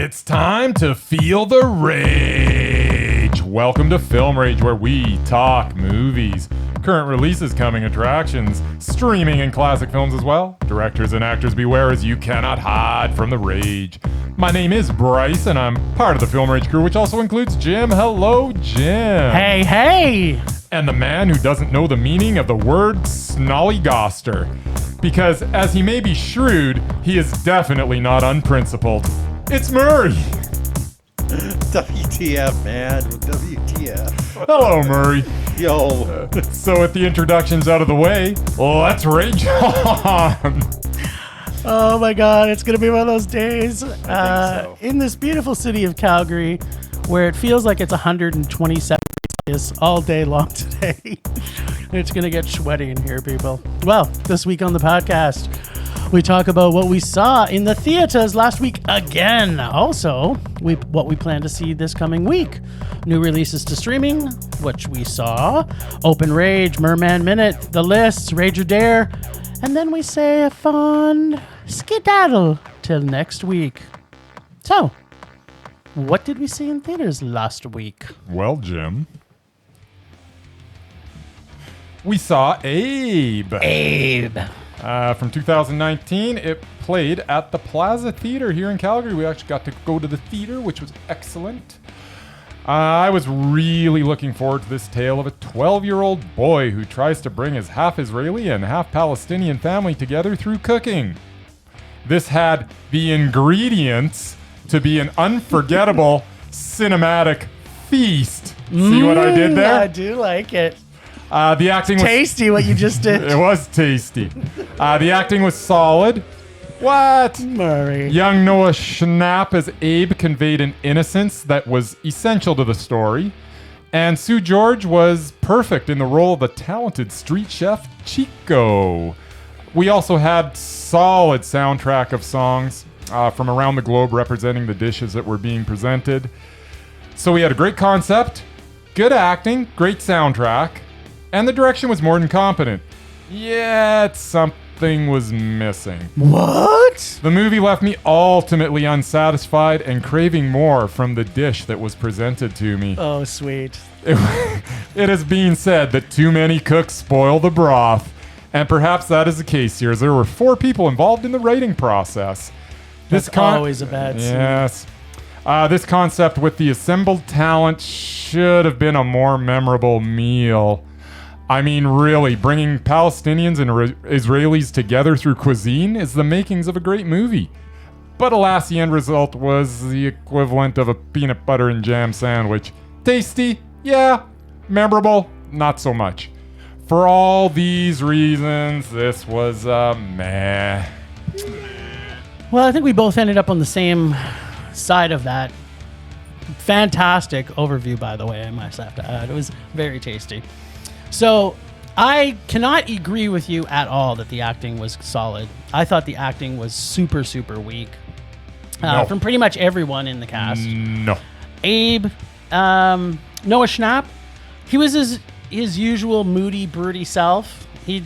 It's time to feel the rage. Welcome to Film Rage, where we talk movies, current releases, coming attractions, streaming and classic films as well. Directors and actors beware, as you cannot hide from the rage. My name is Bryce, and I'm part of the Film Rage crew, which also includes Jim. Hello, Jim. Hey, hey. And the man who doesn't know the meaning of the word snollygoster. Because as he may be shrewd, he is definitely not unprincipled. It's Murray. WTF, man. WTF. Hello, Murray. Yo. So with the introductions out of the way, let's rage on. Oh my God, it's going to be one of those days so. in this beautiful city of Calgary where it feels like it's 127 Celsius all day long today. It's going to get sweaty in here, people. Well, this week on the podcast, we talk about what we saw in the theaters last week again. Also, what we plan to see this coming week. New releases to streaming, which we saw. Open Rage, Murman Minute, The List, Rage or Dare. And then we say a fond skedaddle till next week. So, what did we see in theaters last week? Well, Jim, we saw Abe. From 2019, it played at the Plaza Theater here in Calgary. We actually got to go to the theater, which was excellent. I was really looking forward to this tale of a 12-year-old boy who tries to bring his half-Israeli and half-Palestinian family together through cooking. This had the ingredients to be an unforgettable cinematic feast. See what I did there? I do like it. The acting was Tasty what you just did. It was tasty. The acting was solid. What? Murray. Young Noah Schnapp as Abe conveyed an innocence that was essential to the story. And Sue George was perfect in the role of the talented street chef Chico. We also had solid soundtrack of songs from around the globe representing the dishes that were being presented. So we had a great concept, good acting, great soundtrack, and the direction was more than competent. Yet something was missing. What? The movie left me ultimately unsatisfied and craving more from the dish that was presented to me. Oh, sweet. It has been said that too many cooks spoil the broth, and perhaps that is the case here, as there were 4 people involved in the writing process. That's always a bad scene. Yes. This concept with the assembled talent should have been a more memorable meal. I mean, really, bringing Palestinians and Israelis together through cuisine is the makings of a great movie. But alas, the end result was the equivalent of a peanut butter and jam sandwich. Tasty, yeah. Memorable, not so much. For all these reasons, this was meh. Well, I think we both ended up on the same side of that. Fantastic overview, by the way, I must have to add. It was very tasty. So, I cannot agree with you at all that the acting was solid. I thought the acting was super, super weak. No. From pretty much everyone in the cast. No. Abe, Noah Schnapp, he was his usual moody, broody self. I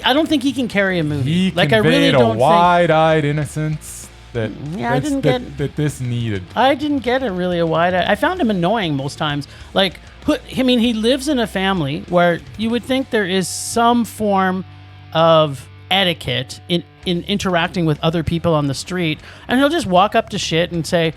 don't think he can carry a movie. He I conveyed really don't a wide-eyed innocence that this needed. I didn't get it really a wide-eyed. I found him annoying most times. He lives in a family where you would think there is some form of etiquette in interacting with other people on the street, and he'll just walk up to shit and say,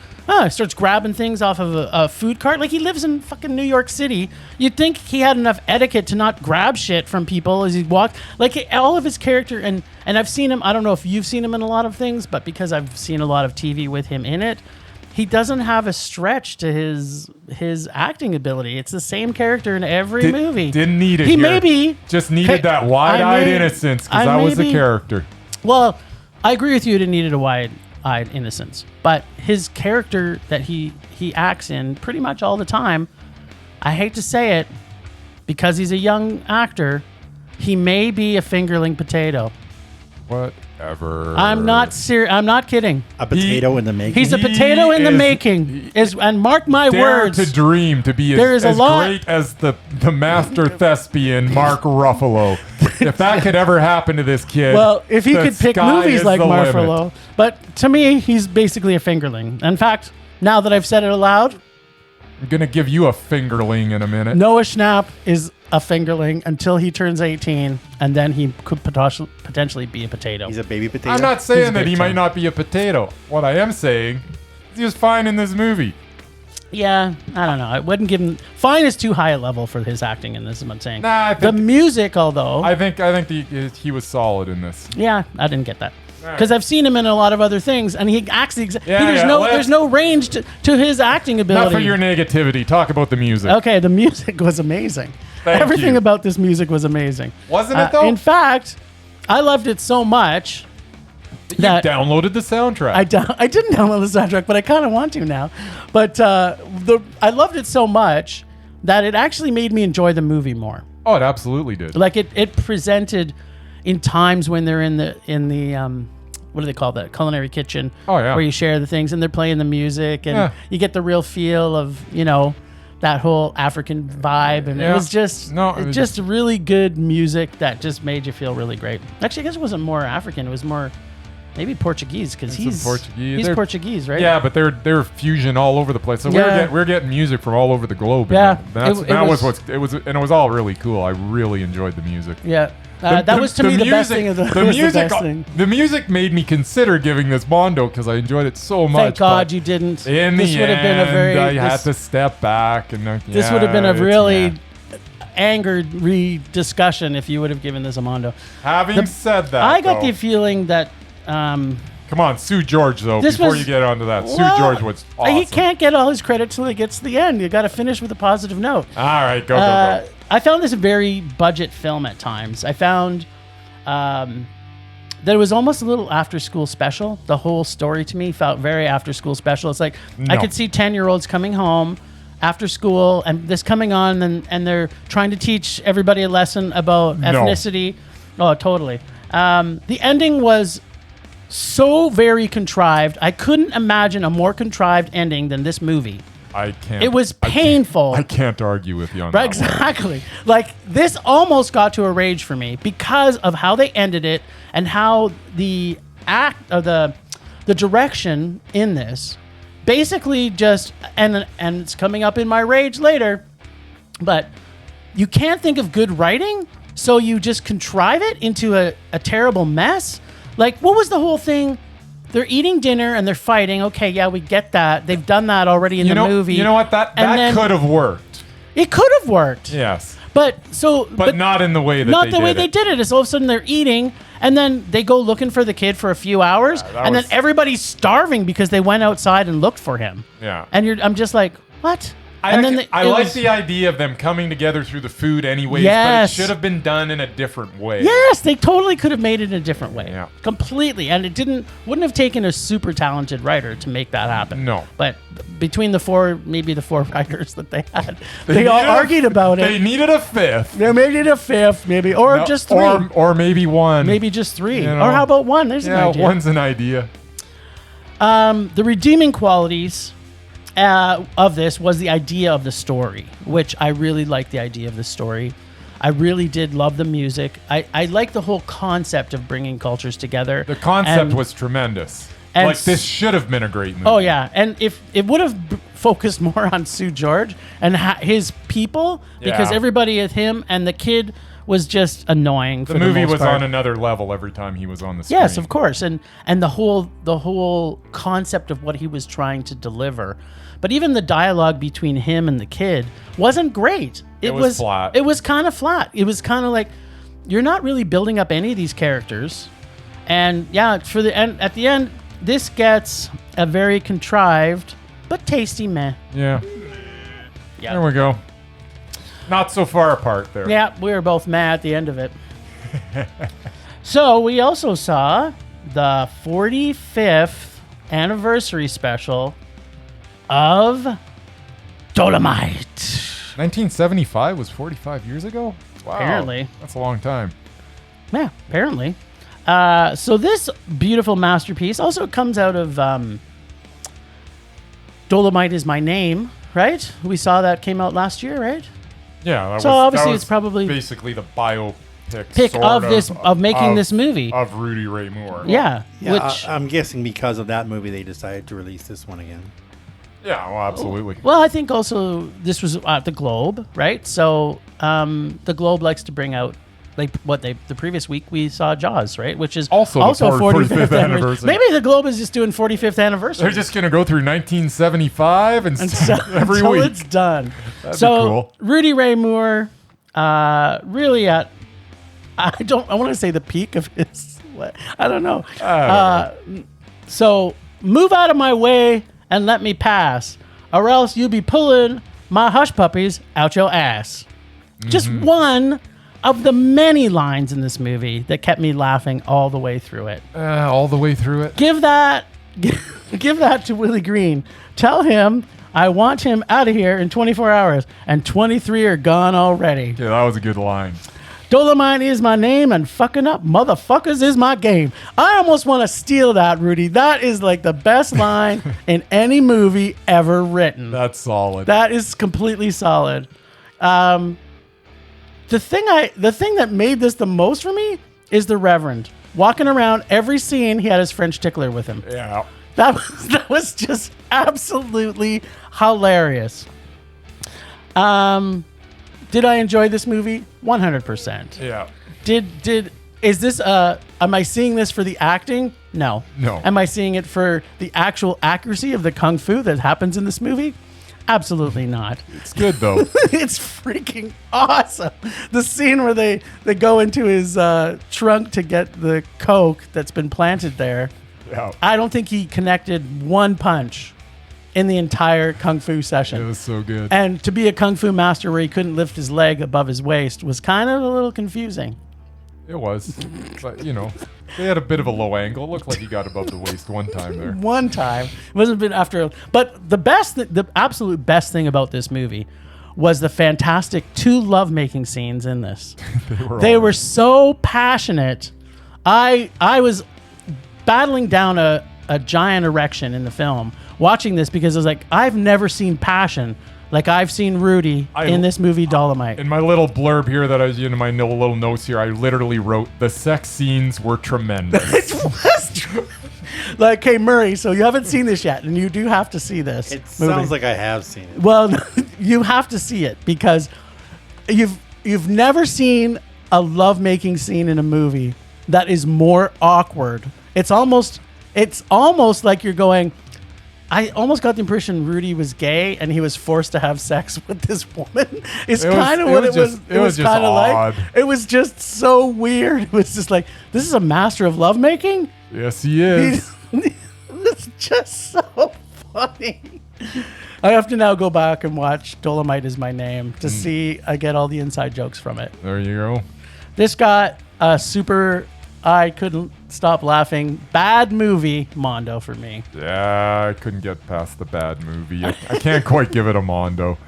starts grabbing things off of a food cart. Like, he lives in fucking New York City. You'd think he had enough etiquette to not grab shit from people as he walked. Like, all of his character, and I've seen him, I don't know if you've seen him in a lot of things, but because I've seen a lot of TV with him in it, he doesn't have a stretch to his acting ability. It's the same charter in every movie. Didn't need it. He here. maybe just needed that wide-eyed innocence, because that was the character. Well, I agree with you. It needed a wide-eyed innocence, but his character that he acts in pretty much all the time, I hate to say it, because he's a young actor, he may be a fingerling potato. Whatever. I'm not serious. I'm not kidding. A potato in the making. He's a potato in the making. And mark my Dare words. to dream to be There is a as lot- great as the master thespian Mark Ruffalo. If that could ever happen to this kid, Well, if he the could pick sky movies is like the limit. Marfalo. But to me, he's basically a fingerling. In fact, now that I've said it aloud, I'm gonna give you a fingerling in a minute. Noah Schnapp is a fingerling until he turns 18, and then he could potentially be a potato. He's a baby potato. I'm not He's saying a that big he might fan. not be a potato. What I am saying is he was fine in this movie. Yeah, I don't know. I wouldn't give him. Fine is too high a level for his acting in this. Is what I'm saying. Nah, I The think music, although, I think he was solid in this. yeah, I didn't get that Alright. because I've seen him in a lot of other things, and he acts the exact. Yeah, yeah, There's no range to his acting ability. Not for your negativity. Talk about the music. Okay, the music was amazing. Thank Everything you. about this music was amazing. Wasn't it though? In fact, I loved it so much you that downloaded the soundtrack. I didn't download the soundtrack, but I kind of want to now. But I loved it so much that it actually made me enjoy the movie more. Oh, it absolutely did. Like it presented in times when they're in the what do they call that, culinary kitchen? Oh, yeah. Where you share the things and they're playing the music and Yeah. you get the real feel of that whole African vibe, and Yeah. it was just it was just really good music that just made you feel really great. Actually, I guess it wasn't more African; it was more maybe Portuguese because Some he's Portuguese. He's They're- Portuguese, right? Yeah, but they're fusion all over the place. So Yeah. we're getting music from all over the globe. Yeah. and It that was was- what's it was, and it was all really cool. I really enjoyed the music. Yeah. That was to me the best thing of the, the was music. the best thing. The music made me consider giving this Mondo because I enjoyed it so much. Thank God but you didn't. In This the would have been a very. I had this- to step back and. This would have been a it's really meh. angered discussion if you would have given this a Mondo. Having said that, I got though, the feeling that. Come on, Sue George though. This Before was- you get onto that, Sue well, George was awesome. He can't get all his credit till he gets to the end. You got to finish with a positive note. All right, go. I found this a very budget film at times. I found that it was almost a little after-school special. The whole story to me felt very after-school special. It's like I No. could see 10-year-olds coming home after school and this coming on and they're trying to teach everybody a lesson about No. ethnicity. Oh, totally. The ending was so very contrived. I couldn't imagine a more contrived ending than this movie. I can't. It was I can't- painful. I can't argue with you on Right, that one. exactly. Like this almost got to a rage for me because of how they ended it and how the act of the direction in this basically just and it's coming up in my rage later, but you can't think of good writing, so you just contrive it into a terrible mess. Like, what was the whole thing? They're eating dinner and they're fighting. Okay, yeah, we get that. They've done that already in the movie. You know what? That And then- could have worked. It could have worked. Yes. But Not in the way that not they the did way it. they did it. Is all of a sudden they're eating, and then they go looking for the kid for a few hours, that and was- then everybody's starving because they went outside and looked for him. Yeah. And I'm just like, what? I and then I like the idea of them coming together through the food anyways, Yes. but it should have been done in a different way. Yes, they totally could have made it in a different way. Yeah. Completely. And it wouldn't have taken a super talented writer to make that happen. No. But between the four writers that they had, they all argued about They it. needed a fifth. They made it a fifth, maybe, or No, just three. Or maybe one. Maybe just three. You know. Or how about one? There's an Yeah, idea. one's an idea. The redeeming qualities of this was the idea of the story, which I really liked the idea of the story. I really did love the music. I like the whole concept of bringing cultures together. The concept And- was tremendous. and Like, this should have been a great movie. Oh yeah, and if it would have focused more on Sue George and his people, because Yeah. everybody with him and the kid was just annoying. The movie was on another level every time he was on the screen. Yes, of course, and the whole concept of what he was trying to deliver, but even the dialogue between him and the kid wasn't great. It was flat. It was kind of flat. It was kind of like you're not really building up any of these characters, and yeah, for the end at the end, this gets a very contrived but tasty meh. Yeah. Yeah. There we go. Not so far apart there. Yeah, we were both mad at the end of it. So we also saw the 45th anniversary special of Dolemite. 1975 was 45 years ago? Wow. Apparently. That's a long time. Yeah, apparently. So this beautiful masterpiece also comes out of Dolemite Is My Name, right? We saw that came out last year, right? Yeah. So obviously it's probably basically the biopic of making this movie of Rudy Ray Moore. Yeah, Yeah, I'm guessing because of that movie, they decided to release this one again. Yeah, well, absolutely. Well, I think also this was at the Globe, right? So the Globe likes to bring out the previous week we saw Jaws, right? Which is also 45th anniversary. Maybe the Globe is just doing 45th anniversary. They're just going to go through 1975 and every until week. It's done. That'd be cool. Rudy Ray Moore, really at I want to say the peak of his. I don't know. So move out of my way and let me pass, or else you be pulling my hush puppies out your ass. Just one of the many lines in this movie that kept me laughing all the way through it. All the way through it. Give that to Willie Green. Tell him I want him out of here in 24 hours, and 23 are gone already. Yeah, that was a good line. Dolemite is my name, and fucking up motherfuckers is my game. I almost want to steal that, Rudy. That is like the best line in any movie ever written. That's solid. That is completely solid. The thing that made this the most for me is the Reverend walking around every scene. He had his French tickler with him. Yeah, that was just absolutely hilarious. Did I enjoy this movie? 100%. yeah. Is this am I seeing this for the acting? No. Am I seeing it for the actual accuracy of the kung fu that happens in this movie? Absolutely not. It's good though. It's freaking awesome. The scene where they go into his trunk to get the coke that's been planted there. Yeah. I don't think he connected one punch in the entire kung fu session. It was so good. And to be a kung fu master where he couldn't lift his leg above his waist was kind of a little confusing. It was. But, they had a bit of a low angle. It looked like he got above the waist one time there. One time. It wasn't been after. But the absolute best thing about this movie was the fantastic 2 lovemaking scenes in this. They were so passionate. I was battling down a giant erection in the film watching this because I was like, I've never seen passion like I've seen Rudy in this movie Dolemite. In my little blurb here that I was in my little notes here, I literally wrote, the sex scenes were tremendous. It was true. Like, hey, Murray, so you haven't seen this yet, and you do have to see this. It movie. sounds like I have seen it. Well, you have to see it because you've never seen a lovemaking scene in a movie that is more awkward. It's almost like you're going, I almost got the impression Rudy was gay and he was forced to have sex with this woman. It's kind of what it was. It was just kind of odd. like. It was just so weird. It was just like, this is a master of lovemaking? Yes, he is. It's just so funny. I have to now go back and watch Dolemite Is My Name to see I get all the inside jokes from it. There you go. This got a super, I couldn't stop laughing, bad movie Mondo for me. Yeah, I couldn't get past the bad movie. I can't quite give it a Mondo.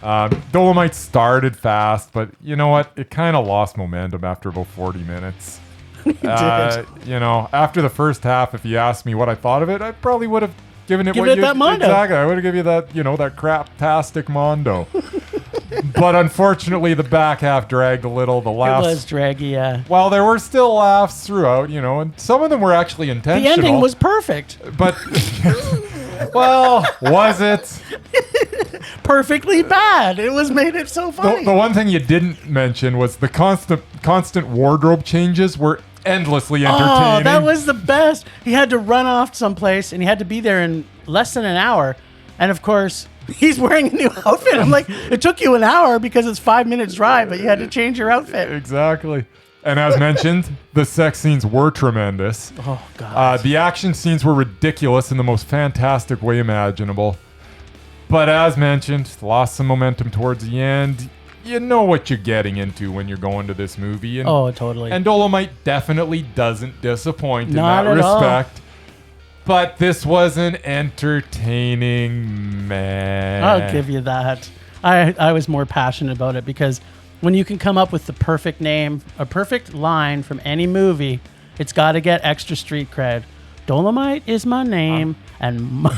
Dolemite started fast, but you know what? It kind of lost momentum after about 40 minutes. After the first half, if you asked me what I thought of it, I probably would have given it that Mondo. Exactly. I would have given you that, that crap-tastic Mondo. But unfortunately, the back half dragged a little. The laughs. It was draggy, yeah. Well, there were still laughs throughout, and some of them were actually intentional. The ending was perfect. But, well, was it? Perfectly bad. It made it so funny. The one thing you didn't mention was the constant wardrobe changes were endlessly entertaining. Oh, that was the best. He had to run off someplace, and he had to be there in less than an hour. And, of course, he's wearing a new outfit. I'm like, it took you an hour because it's 5 minutes drive, but you had to change your outfit. Exactly. And as mentioned, the sex scenes were tremendous. Oh, God. The action scenes were ridiculous in the most fantastic way imaginable. But as mentioned, lost some momentum towards the end. You know what you're getting into when you're going to this movie. And, totally. And Dolemite definitely doesn't disappoint Not in that at all. respect. But this was an entertaining man. I'll give you that. I was more passionate about it because when you can come up with the perfect name, a perfect line from any movie, It's got to get extra street cred. Dolemite is my name, and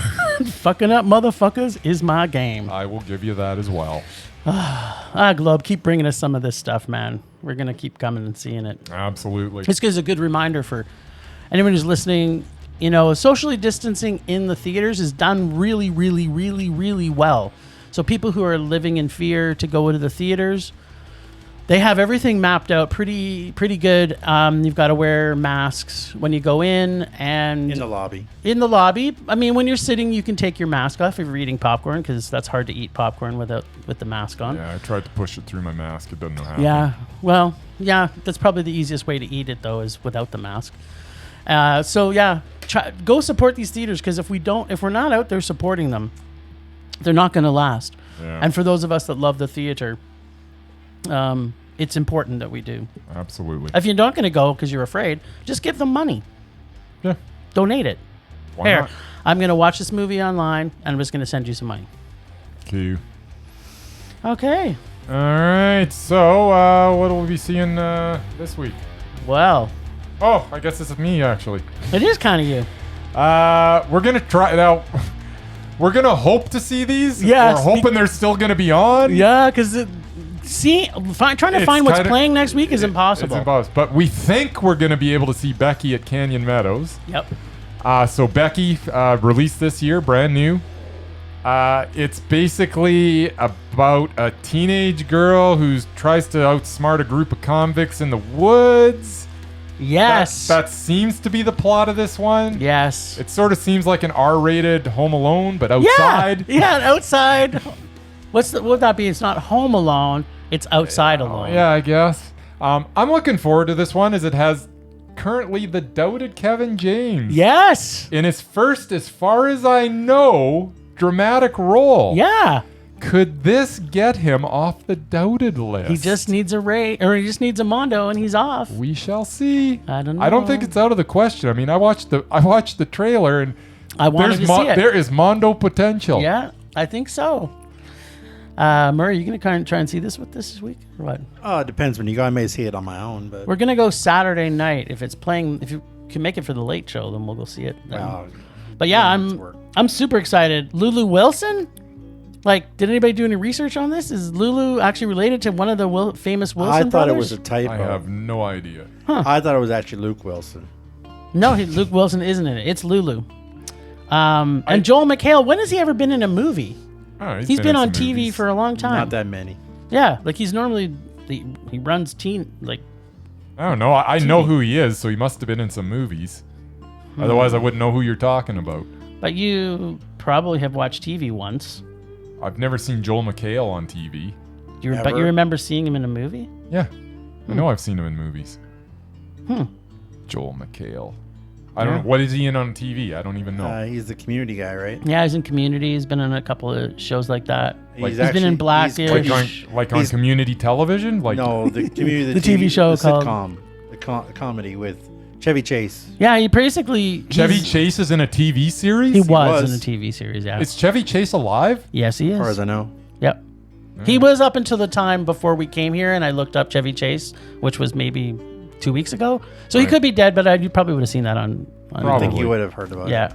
fucking up motherfuckers is my game. I will give you that as well. Globe, keep bringing us some of this stuff, man. We're going to keep coming and seeing it. Absolutely. This gives a good reminder for anyone who's listening. Socially distancing in the theaters is done really, really, really, really well. So people who are living in fear to go into the theaters, they have everything mapped out pretty good. You've got to wear masks when you go in and In the lobby. In the lobby. I mean, when you're sitting, you can take your mask off if you're eating popcorn, because that's hard to eat popcorn with the mask on. Yeah, I tried to push it through my mask. It doesn't know how. Yeah. Well, yeah, that's probably the easiest way to eat it, though, is without the mask. So yeah, go support these theaters, because if we're not out there supporting them, they're not going to last. Yeah. And for those of us that love the theater, it's important that we do. Absolutely. If you're not going to go because you're afraid, just give them money. Yeah. Donate it. Why Here, not? I'm going to watch this movie online, and I'm just going to send you some money. Cue. Okay. All right. So, what will we be seeing this week? Well, Oh, I guess this is me, actually. it is kind of you. We're going to try now. We're going to hope to see these. Yes. We're hoping they're still going to be on. Yeah, because trying to It's find what's kinda- playing next week is impossible. It's impossible. But we think we're going to be able to see Becky at Canyon Meadows. Yep. So Becky released this year, brand new. It's basically about a teenage girl who tries to outsmart a group of convicts in the woods. Yes. That seems to be the plot of this one. Yes. It sort of seems like an R-rated Home Alone, but outside. Yeah, outside. What would that be? It's not Home Alone. It's Outside Alone. Yeah, I guess. I'm looking forward to this one, as it has currently the doubted Kevin James. Yes. In his first, as far as I know, dramatic role. Yeah. Could this get him off the doubted list? He just needs he just needs a Mondo, and he's off. We shall see. I don't know. I don't think it's out of the question. I mean, I watched the trailer, and I wanted to see it. there is Mondo potential. Yeah, I think so. Murray, you gonna try and see this week or what? Oh, it depends. When you go, I may see it on my own, but We're gonna go Saturday night if it's playing. If you can make it for the late show, then we'll go see it. Then. wow. But yeah, it's work. I'm super excited. Lulu Wilson. Like, did anybody do any research on this? Is Lulu actually related to one of the famous Wilson I thought brothers? it was a typo. I have no idea. I thought it was actually Luke Wilson. No, Luke Wilson isn't in it. It's Lulu. And Joel McHale. When has he ever been in a movie? Oh, He's been in on some TV movies. for a long time. Not that many. Yeah, like he's normally he runs like. I don't know. I know who he is, so he must have been in some movies. Otherwise, I wouldn't know who you're talking about. But you probably have watched TV once. I've never seen Joel McHale on TV. But you Never. remember seeing him in a movie? Yeah, I know I've seen him in movies. Joel McHale. I don't know. What is he in on TV? I don't even know. He's the Community guy, right? Yeah, he's in Community. He's been in a couple of shows like that. Like- He's been in Blackish. like on community television? Like No, the Community, The TV show the called- sitcom, the comedy with Chevy Chase. Yeah, he basically Chevy Chase is in a TV series? He was was. in a TV series. Yeah. Is Chevy Chase alive? Yes, he As far is. as I know. Yep. He was up until the time before we came here, and I looked up Chevy Chase, which was maybe 2 weeks ago. So he Right. could be dead, but you probably would have seen that on I Probably. think you would have heard about it. Yeah.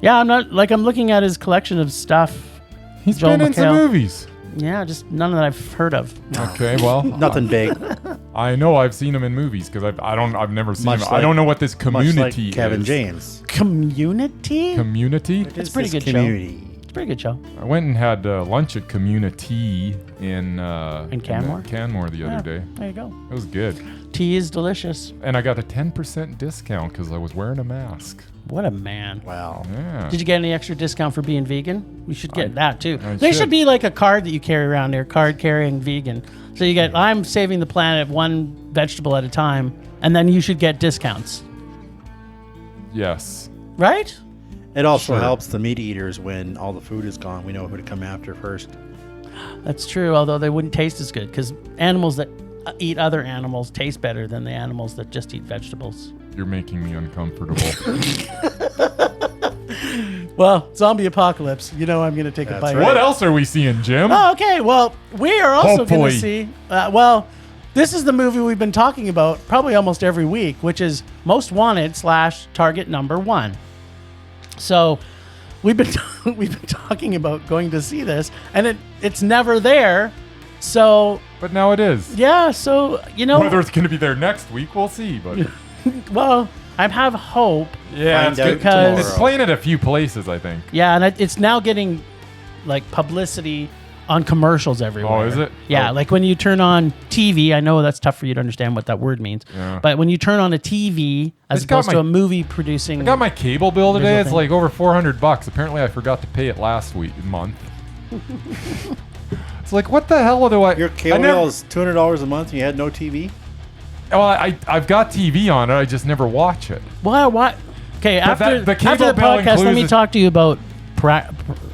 Yeah, I'm looking at his collection of stuff. He's Joel been in some McHale. movies. Yeah, just none that I've heard of. Okay, well, Nothing big. I know I've seen him in movies because I've never seen Much him. I like- don't know what this Much community like Kevin is. James. Community? Community? It's a pretty good show. Community. It's a pretty good show. I went and had lunch at Community in Canmore? Canmore the other day. There you go. It was good. Tea is delicious. And I got a 10% discount because I was wearing a mask. What a man. Wow. Yeah. Did you get any extra discount for being vegan? We should get that too. I There should. should be like a card that you carry around there, card carrying vegan. So you get, I'm saving the planet one vegetable at a time, and then you should get discounts. Yes. Right? It also Sure. helps the meat eaters when all the food is gone. We know who to come after first. That's true, although they wouldn't taste as good because animals that eat other animals taste better than the animals that just eat vegetables. You're making me uncomfortable. Well, zombie apocalypse. You know I'm going to take a That's bite. right. What else are we seeing, Jim? Oh, okay. Well, we are also going Hopefully. to see. This is the movie we've been talking about probably almost every week, which is Most Wanted / Target Number 1. So we've been talking about going to see this, and it's never there. So, but now it is. Yeah. So whether it's going to be there next week, we'll see. But well, I have hope. Yeah, because it's playing at a few places, I think. Yeah, and it's now getting like publicity on commercials everywhere. Oh, is it? Yeah, like when you turn on TV, I know that's tough for you to understand what that word means. Yeah. But when you turn on a TV as opposed to a movie producing... I got my cable bill today. It's like over $400. Apparently I forgot to pay it last month. It's like, what the hell do I... Your cable bill is $200 a month and you had no TV? Well, I've got TV on it. I just never watch it. What? Okay, after the podcast, let me talk to you about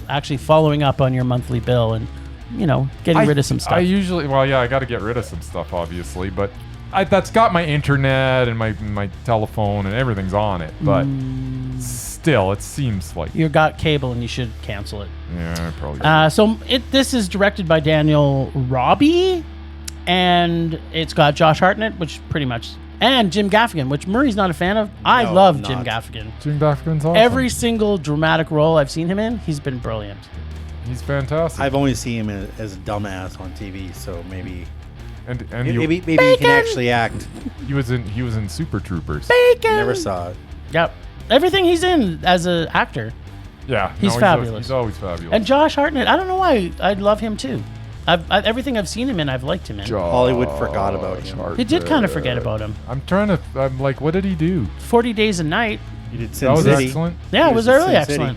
actually following up on your monthly bill and... getting rid of some stuff. I got to get rid of some stuff, obviously, but that's got my internet and my telephone and everything's on it. But still, it seems like you got cable and you should cancel it. Yeah, probably. This is directed by Daniel Robbie, and it's got Josh Hartnett, which pretty much, and Jim Gaffigan, which Murray's not a fan of. I love Jim Gaffigan. Jim Gaffigan's awesome. Every single dramatic role I've seen him in, he's been brilliant. He's fantastic. I've only seen him as a dumbass on TV, so maybe maybe he can actually act. He was in Super Troopers. Bacon. Never saw it. Yep, everything he's in as an actor. Yeah, he's fabulous. He's always fabulous. And Josh Hartnett, I don't know why I love him too. Everything I've seen him in, I've liked him in. Hollywood forgot about him. He did kind of forget about him. I'm like, what did he do? 40 Days a Night. He did Sin City. That was excellent. Yeah, it was really excellent.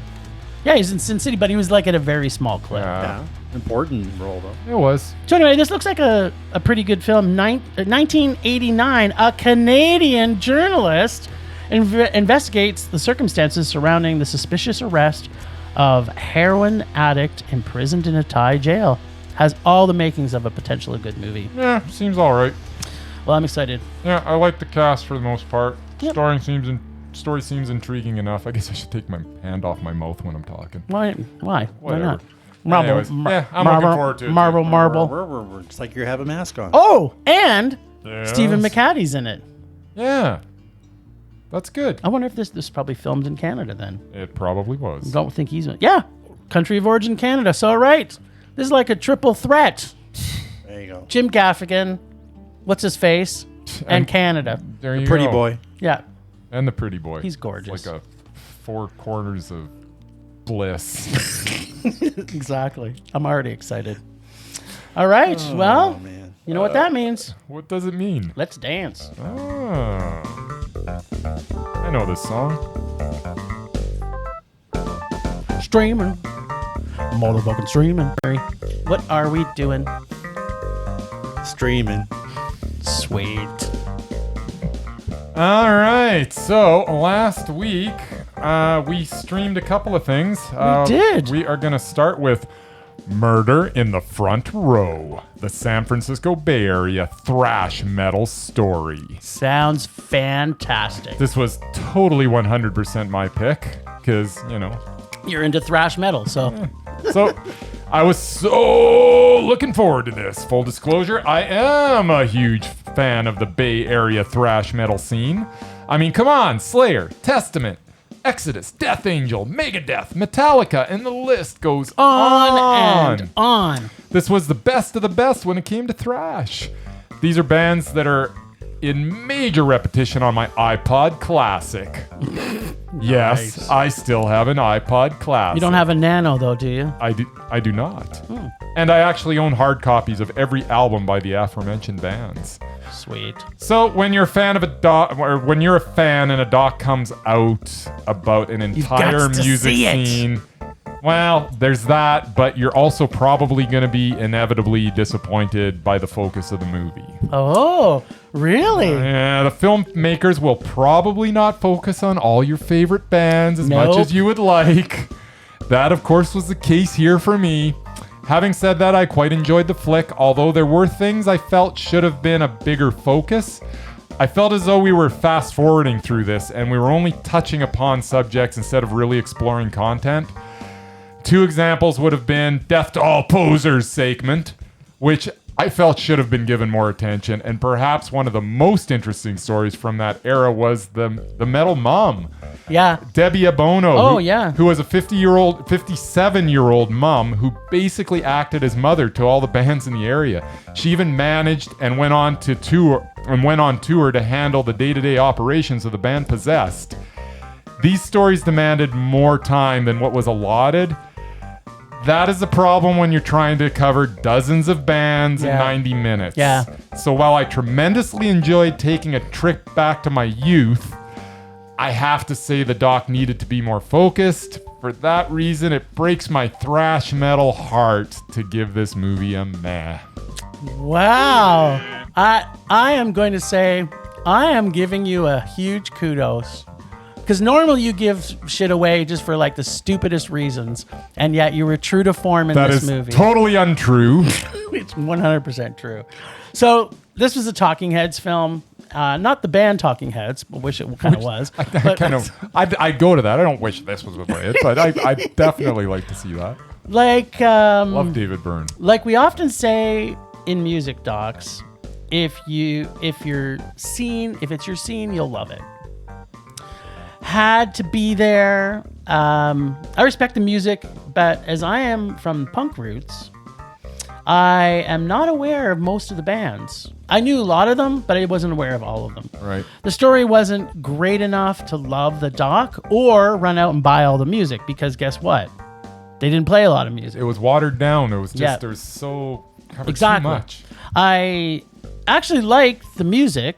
Yeah, he's in Sin City, but he was like at a very small clip. Yeah. Important role, though. It was. So anyway, this looks like a pretty good film. 1989, a Canadian journalist investigates the circumstances surrounding the suspicious arrest of heroin addict imprisoned in a Thai jail. Has all the makings of a potentially good movie. Yeah, seems all right. Well, I'm excited. Yeah, I like the cast for the most part. Yep. Story seems intriguing enough. I guess I should take my hand off my mouth when I'm talking. Why? Whatever. Why not? I'm looking forward to it. Marble. It's like you have a mask on. Oh, and Stephen McHattie's in it. Yeah. That's good. I wonder if this is probably filmed in Canada then. It probably was. Don't think he's... Yeah. Country of origin, Canada. So, right. This is like a triple threat. There you go. Jim Gaffigan. What's his face? And Canada. There you go. Pretty boy. Yeah. And the pretty boy. He's gorgeous. It's like a 4 corners of bliss. Exactly. I'm already excited. All right. Well, man. You know what that means. What does it mean? Let's dance. Oh. I know this song. Streaming. Motherfucking streaming. What are we doing? Streaming. Sweet. All right. So last week we streamed a couple of things. We did. We are going to start with Murder in the Front Row, the San Francisco Bay Area thrash metal story. Sounds fantastic. This was totally 100% my pick because, you're into thrash metal, so. So I was so looking forward to this. Full disclosure, I am a huge fan of the Bay Area thrash metal scene. I mean, come on, Slayer, Testament, Exodus, Death Angel, Megadeth, Metallica, and the list goes on and on. This was the best of the best when it came to thrash. These are bands that are in major repetition on my iPod Classic. Yes, Nice. I still have an iPod Classic. You don't have a Nano, though, do you? I do not. And I actually own hard copies of every album by the aforementioned bands. Sweet. So when you're a fan of a doc, or when you're a fan and a doc comes out about an entire music scene, well, there's that, but you're also probably going to be inevitably disappointed by the focus of the movie. Oh, really? Yeah, the filmmakers will probably not focus on all your favorite bands as much as you would like. That, of course, was the case here for me. Having said that, I quite enjoyed the flick, although there were things I felt should have been a bigger focus. I felt as though we were fast-forwarding through this, and we were only touching upon subjects instead of really exploring content. 2 examples would have been Death to All Posers segment, which I felt should have been given more attention. And perhaps one of the most interesting stories from that era was the metal mom. Yeah. Debbie Abono. Oh, yeah. Who was a 57-year-old mom who basically acted as mother to all the bands in the area. She even managed and went on tour to handle the day-to-day operations of the band Possessed. These stories demanded more time than what was allotted. That is the problem when you're trying to cover dozens of bands in 90 minutes. Yeah. So while I tremendously enjoyed taking a trip back to my youth, I have to say the doc needed to be more focused. For that reason, it breaks my thrash metal heart to give this movie a meh. Wow. I am going to say I am giving you a huge kudos. Because normally you give shit away just for like the stupidest reasons, and yet you were true to form in this movie. That is totally untrue. It's 100% true. So this was a Talking Heads film, not the band Talking Heads. I wish it kind of was. I'd go to that. I don't wish this was it, but I definitely like to see that. Like love David Byrne. Like we often say in music docs, if it's your scene, you'll love it. Had to be there. I respect the music, but as I am from punk roots, I am not aware of most of the bands. I knew a lot of them, but I wasn't aware of all of them. Right. The story wasn't great enough to love the doc or run out and buy all the music, because guess what? They didn't play a lot of music. It was watered down. It was just, there was so covered too much. I actually like the music,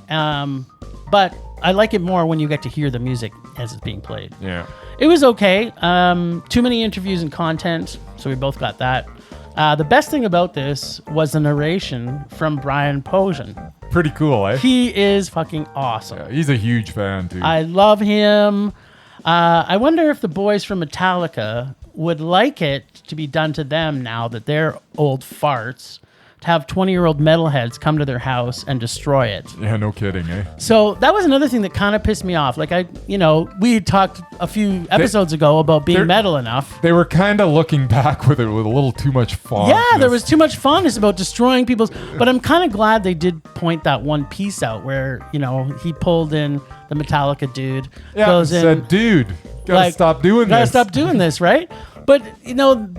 but I like it more when you get to hear the music as it's being played. Yeah. It was okay. Too many interviews and content, so we both got that. The best thing about this was the narration from Brian Posehn. Pretty cool, eh? He is fucking awesome. Yeah, he's a huge fan, too. I love him. I wonder if the boys from Metallica would like it to be done to them now that they're old farts, to have 20-year-old metalheads come to their house and destroy it. Yeah, no kidding, eh? So that was another thing that kind of pissed me off. Like we talked a few episodes ago about being metal enough. They were kind of looking back with it with a little too much fondness. Yeah, there was too much fondness about destroying people's. But I'm kind of glad they did point that one piece out where, he pulled in the Metallica dude. Yeah, goes said, in, dude, gotta stop doing this. Gotta stop doing this, right? But,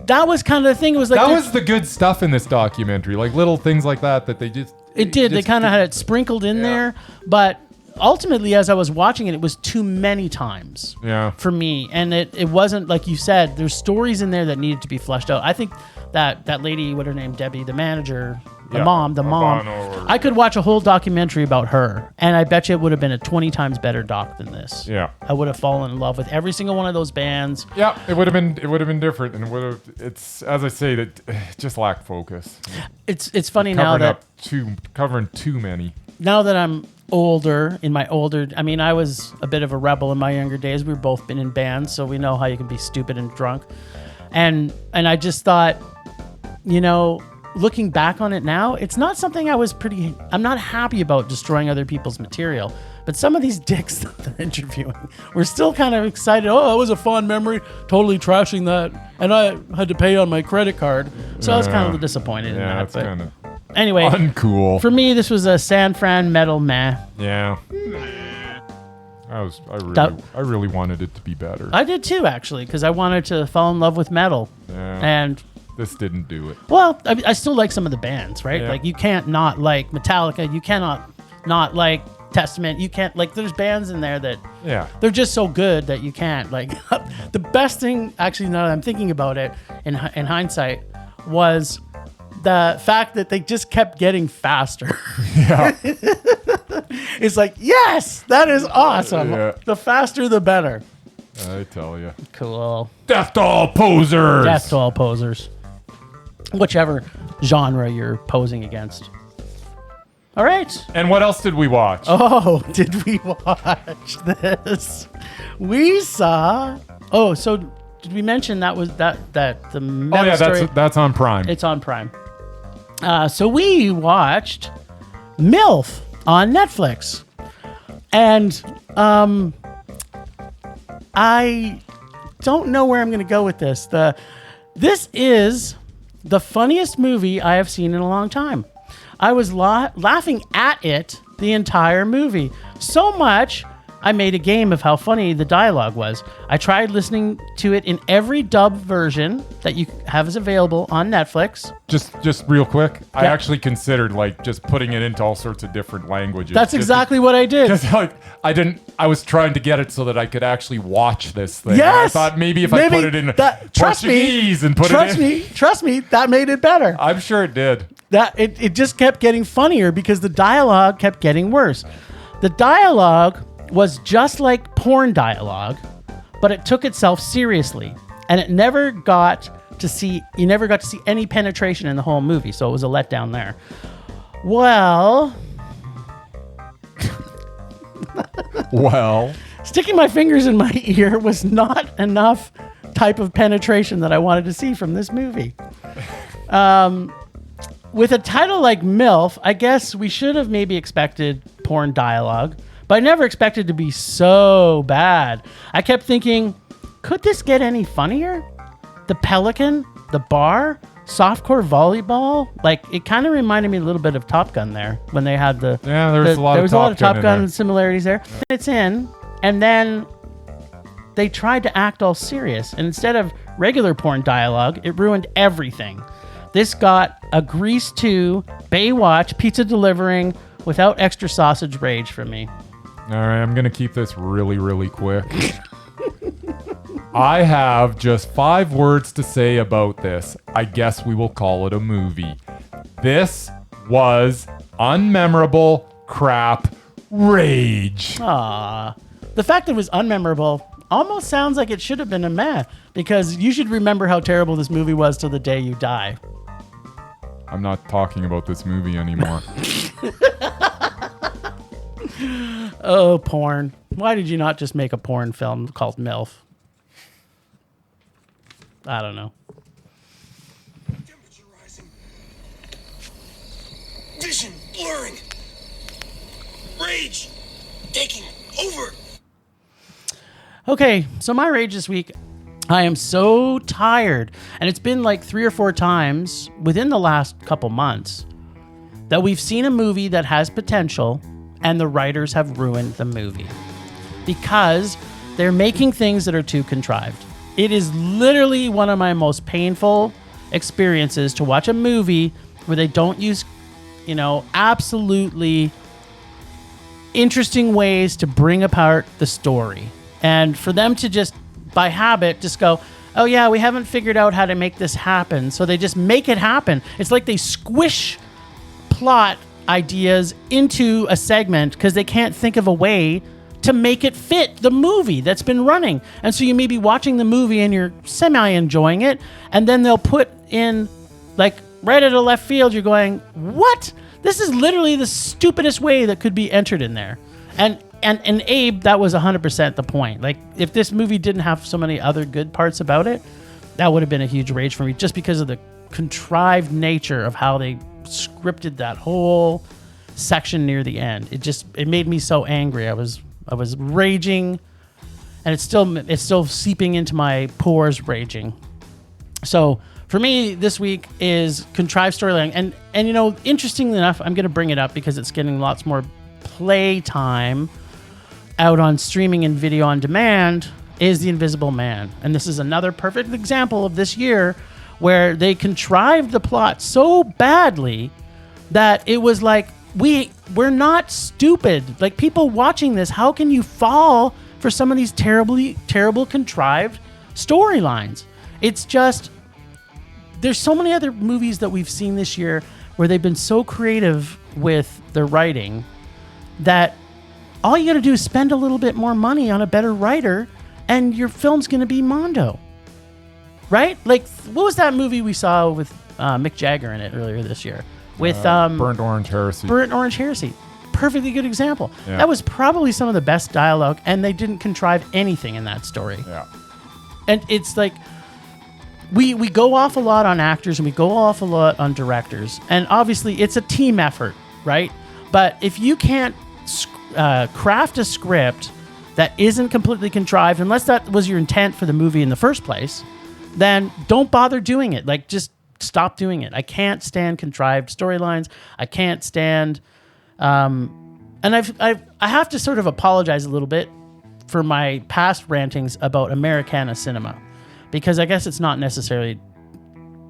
that was kind of the thing. It was like... That was the good stuff in this documentary. Like little things like that they just... It did. They kind of had it sprinkled in there. But ultimately, as I was watching it, it was too many times for me. And it wasn't, like you said, there's stories in there that needed to be fleshed out. I think that lady, what her name, Debbie, the manager... The mom. I could watch a whole documentary about her, and I bet you it would have been a 20 times better doc than this. Yeah, I would have fallen in love with every single one of those bands. Yeah, it would have been different, and it would have. It's, as I say, that just lacked focus. It's funny now that covering too many. Now that I'm older, I was a bit of a rebel in my younger days. We've both been in bands, so we know how you can be stupid and drunk. And I just thought, looking back on it now, it's not something I'm not happy about destroying other people's material. But some of these dicks that they're interviewing were still kind of excited. Oh, that was a fond memory. Totally trashing that. And I had to pay on my credit card. So I was kind of disappointed in that. It's kind of anyway, uncool. For me, this was a San Fran metal meh. Yeah. I really wanted it to be better. I did too, actually, because I wanted to fall in love with metal. Yeah. And... this didn't do it. Well, I still like some of the bands, right? Yeah. Like, you can't not like Metallica. You cannot not like Testament. You can't, like, there's bands in there that they're just so good that you can't. Like, the best thing, actually, now that I'm thinking about it in hindsight, was the fact that they just kept getting faster. Yeah. It's like, yes, that is awesome. Yeah. The faster, the better. I tell you. Cool. Death to all posers. Death to all posers. Whichever genre you're posing against. All right. And what else did we watch? Oh, did we watch this? We saw... Oh, so did we mention that was that the metal story? That's on Prime. It's on Prime. So we watched MILF on Netflix. And I don't know where I'm going to go with this. This is the funniest movie I have seen in a long time. I was laughing at it the entire movie. So much, I made a game of how funny the dialogue was. I tried listening to it in every dub version that you have is available on Netflix. Just real quick, I actually considered like just putting it into all sorts of different languages. That's exactly what I did. Because like I was trying to get it so that I could actually watch this thing. Yes. And I thought maybe I put it in Portuguese Trust me, that made it better. I'm sure it did. That it just kept getting funnier because the dialogue kept getting worse. The dialogue was just like porn dialogue, but it took itself seriously, and you never got to see any penetration in the whole movie, so it was a letdown there. Well, sticking my fingers in my ear was not enough type of penetration that I wanted to see from this movie. With a title like MILF, I guess we should have maybe expected porn dialogue, but I never expected it to be so bad. I kept thinking, could this get any funnier? The Pelican, the bar, softcore volleyball, like it kind of reminded me a little bit of Top Gun there when they had there was a lot of Top Gun similarities there. It's in, and then they tried to act all serious, and instead of regular porn dialogue, it ruined everything. This got a Grease 2, Baywatch, pizza delivering without extra sausage rage from me. All right, I'm going to keep this really, really quick. I have just 5 words to say about this. I guess we will call it a movie. This was unmemorable crap rage. Aww. The fact that it was unmemorable almost sounds like it should have been a meh, because you should remember how terrible this movie was till the day you die. I'm not talking about this movie anymore. Oh, porn. Why did you not just make a porn film called MILF? I don't know. Temperature rising. Vision blurring. Rage taking over. Okay, so my rage this week, I am so tired, and it's been like 3 or 4 times within the last couple months that we've seen a movie that has potential and the writers have ruined the movie because they're making things that are too contrived. It is literally one of my most painful experiences to watch a movie where they don't use, absolutely interesting ways to bring apart the story. And for them to just, by habit, just go, oh yeah, we haven't figured out how to make this happen. So they just make it happen. It's like they squish plot ideas into a segment because they can't think of a way to make it fit the movie that's been running. And so you may be watching the movie and you're semi-enjoying it, and then they'll put in, like, right at a left field, you're going, what? This is literally the stupidest way that could be entered in there. And Abe, that was 100% the point. Like, if this movie didn't have so many other good parts about it, that would have been a huge rage for me, just because of the contrived nature of how they scripted that whole section near the end. It made me so angry. I was raging, and it's still seeping into my pores, raging. So for me, this week is Contrived storyline, and interestingly enough, I'm going to bring it up because it's getting lots more play time out on streaming and video on demand, is The Invisible Man. And this is another perfect example of this year where they contrived the plot so badly that it was like, we're not stupid. Like, people watching this, how can you fall for some of these terrible contrived storylines? It's just, there's so many other movies that we've seen this year where they've been so creative with their writing that all you got to do is spend a little bit more money on a better writer and your film's going to be mondo. Right? Like, what was that movie we saw with Mick Jagger in it earlier this year? With Burnt Orange Heresy. Burnt Orange Heresy. Perfectly good example. Yeah. That was probably some of the best dialogue, and they didn't contrive anything in that story. Yeah. And it's like, we go off a lot on actors and we go off a lot on directors. And obviously, it's a team effort, right? But if you can't craft a script that isn't completely contrived, unless that was your intent for the movie in the first place, then don't bother doing it. Like, just stop doing it. I can't stand contrived storylines. I can't stand, and I have to sort of apologize a little bit for my past rantings about Americana cinema, because I guess it's not necessarily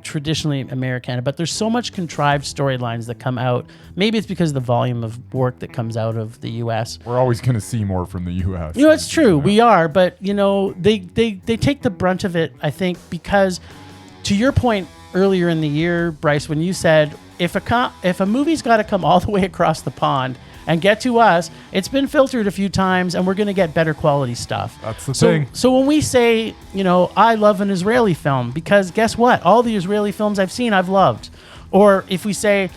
traditionally Americana, but there's so much contrived storylines that come out. Maybe it's because of the volume of work that comes out of the U.S. We're always going to see more from the U.S. It's true. We are, but they take the brunt of it, I think, because to your point earlier in the year, Bryce, when you said if a movie's got to come all the way across the pond and get to us, it's been filtered a few times and we're going to get better quality stuff. That's the thing. So when we say, I love an Israeli film, because guess what? All the Israeli films I've seen, I've loved. Or if we say,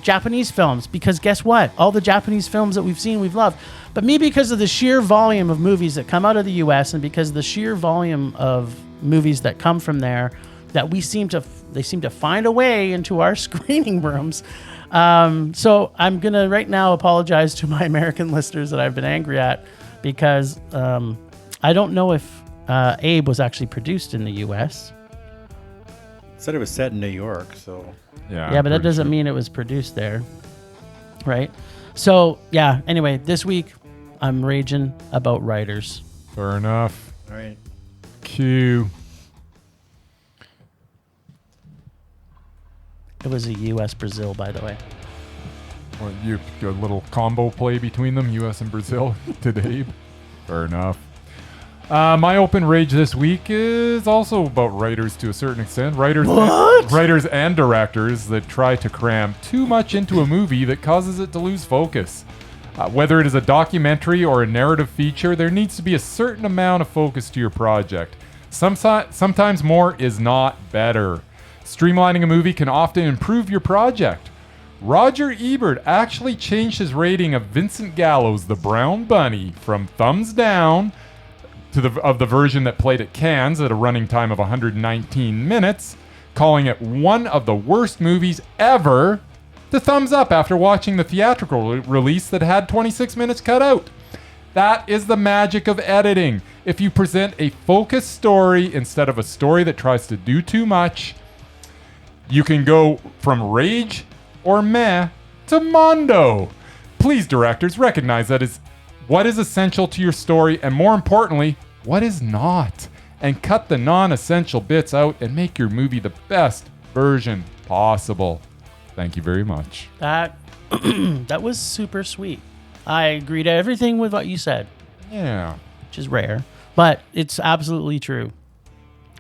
Japanese films, because guess what? All the Japanese films that we've seen, we've loved. But maybe because of the sheer volume of movies that come out of the U.S. and because of the sheer volume of movies that come from there, that they seem to find a way into our screening rooms. So I'm going to right now apologize to my American listeners that I've been angry at, because I don't know if Abe was actually produced in the U.S. Said it was set in New York, so... Yeah, but that doesn't mean it was produced there, right? So, yeah, anyway, this week I'm raging about writers. Fair enough. All right. Q. It was a U.S.-Brazil, by the way. Well, a little combo play between them, U.S. and Brazil, to Dave. Fair enough. My open rage this week is also about writers to a certain extent. Writers and directors that try to cram too much into a movie that causes it to lose focus. Whether it is a documentary or a narrative feature, there needs to be a certain amount of focus to your project. Sometimes more is not better. Streamlining a movie can often improve your project. Roger Ebert actually changed his rating of Vincent Gallo's The Brown Bunny from thumbs down of the version that played at Cannes at a running time of 119 minutes, calling it one of the worst movies ever, to thumbs up after watching the theatrical release that had 26 minutes cut out. That is the magic of editing. If you present a focused story instead of a story that tries to do too much, you can go from rage or meh to mondo. Please, directors, recognize that is what is essential to your story, and more importantly, what is not, and cut the non-essential bits out and make your movie the best version possible. Thank you very much. That was super sweet. I agree to everything with what you said. Yeah. Which is rare, but it's absolutely true.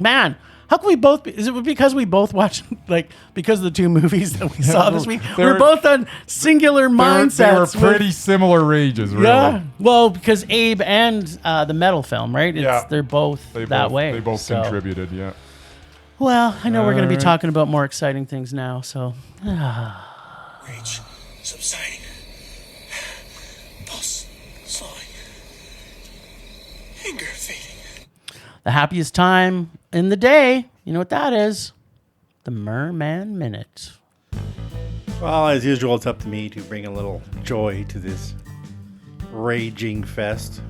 Man, how can we both be, is it because we both watched, because of the two movies that we saw this week? We're both on singular mindsets. They were pretty similar rages, really. Yeah. Well, because Abe and the metal film, right? They're both that way. They both contributed, yeah. Well, I know we're going to be talking about more exciting things now, so. Rage subsiding. Pulse slowing. Anger fading. The happiest time in the day, you know what that is? The Murman Minute. Well, as usual, it's up to me to bring a little joy to this raging fest.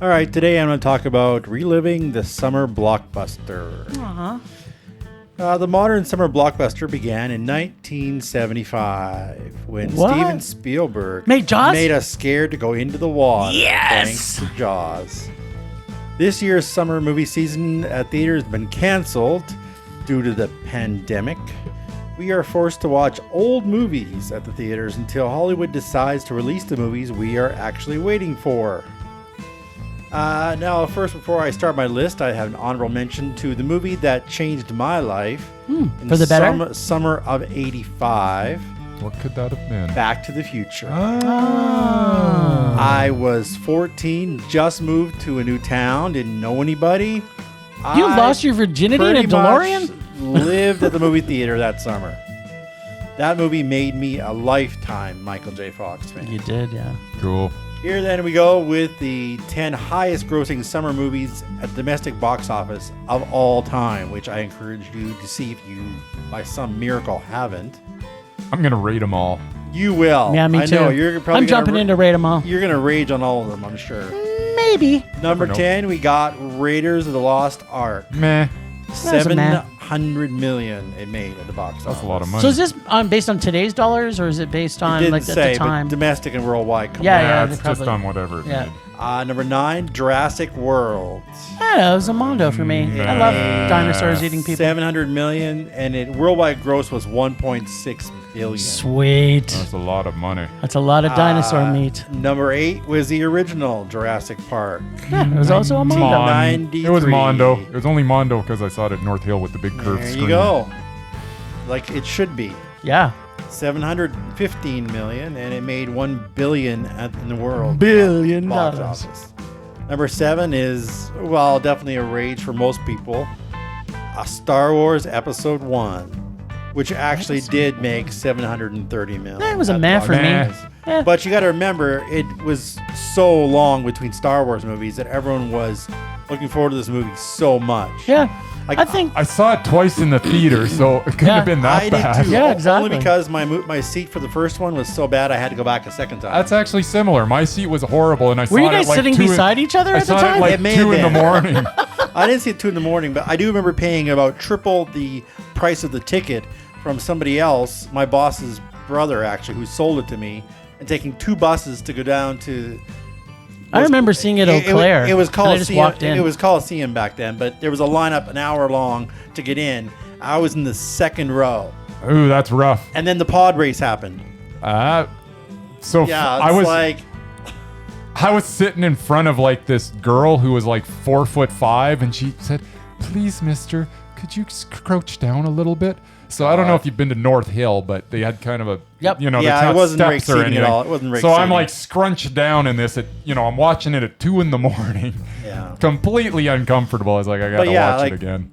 All right, today I'm going to talk about reliving the summer blockbuster. The modern summer blockbuster began in 1975 when Steven Spielberg made us scared to go into the water. Yes! Thanks to Jaws. This year's summer movie season at theaters has been canceled due to the pandemic. We are forced to watch old movies at the theaters until Hollywood decides to release the movies we are actually waiting for. Now, first, before I start my list, I have an honorable mention to the movie that changed my life in for the better? Summer of '85. What could that have been? Back to the Future. Oh. I was 14, just moved to a new town, didn't know anybody. You lost your virginity in a DeLorean? Lived at the movie theater that summer. That movie made me a lifetime Michael J. Fox fan. You did, yeah. Cool. Here then we go with the 10 highest grossing summer movies at the domestic box office of all time, which I encourage you to see if you, by some miracle, haven't. I'm going to rate them all. You will. Yeah, me too. I know, you're probably I'm jumping in to rate them all. You're going to rage on all of them, I'm sure. Maybe. Number 10, we got Raiders of the Lost Ark. Meh. That's a man. 700 million it made at the box office. That's a lot of money. So is this based on today's dollars, or is it based on Didn't like say, at the time? but domestic and worldwide. Yeah, it's they just probably- on whatever. It Yeah. made. Number 9, Jurassic World. Yeah, it was a Mondo for me. I love dinosaurs eating people. 700 million, and it worldwide gross was 1.6 billion. Sweet. That's a lot of money. That's a lot of dinosaur meat. Number 8 was the original Jurassic Park. Yeah, it was also a Mondo. Mon- 93. It was Mondo. It was only Mondo because I saw it at North Hill with the big curved There screen. you go. Like it should be. Yeah. 715 million, and it made 1 billion in the world. Billion box dollars. office. Number 7 is, well, definitely a rage for most people. Star Wars Episode 1, which actually did make 730 million. That was a at the meh box for me. office. Yeah. But you got to remember, it was so long between Star Wars movies that everyone was looking forward to this movie so much. Yeah. Like, I think I saw it twice in the theater, so it couldn't Yeah. have been that I bad. did too. Yeah, exactly. Only because my seat for the first one was so bad, I had to go back a second time. That's actually similar. My seat was horrible, and I saw were you it guys at like sitting 2 beside each other I at the saw time? it like It may 2 have in the been. morning. I didn't see it 2 in the morning, but I do remember paying about triple the price of the ticket from somebody else, my boss's brother actually, who sold it to me, and taking 2 buses to go down to. I remember seeing it Eau Claire. It was and I just Coliseum. walked in. It was Coliseum back then, but there was a lineup an hour long to get in. I was in the second row, Ooh, that's rough. and then the pod race happened. So Yeah, it's I was like. I was sitting in front of like this girl who was like 4'5", and she said, "Please, mister, could you crouch down a little bit?" So I don't know if you've been to North Hill, but they had kind of a, Yep. you know, Yeah, there's it not wasn't rake steps or seating at anything. all. It wasn't rake so I'm seating. like scrunched down in this. I'm watching it at 2 in the morning. Yeah. Completely uncomfortable. I was like, I gotta But yeah, watch like- it again.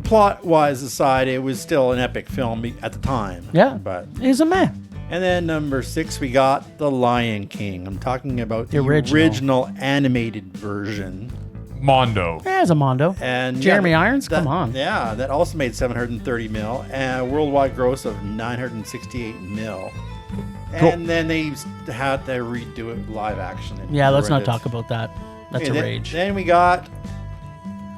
Plot-wise aside, it was still an epic film at the time. Yeah. But It was a meh. and then number 6, we got The Lion King. I'm talking about the original. original animated version. Mondo. Yeah, it was a Mondo. And Jeremy yeah, Irons? that- Come on. Yeah, that also made 730 mil and a worldwide gross of 968 mil. Cool. And then they had to redo it live action. and Yeah, let's not horrendous. talk about that. That's Okay, a then- rage. Then we got,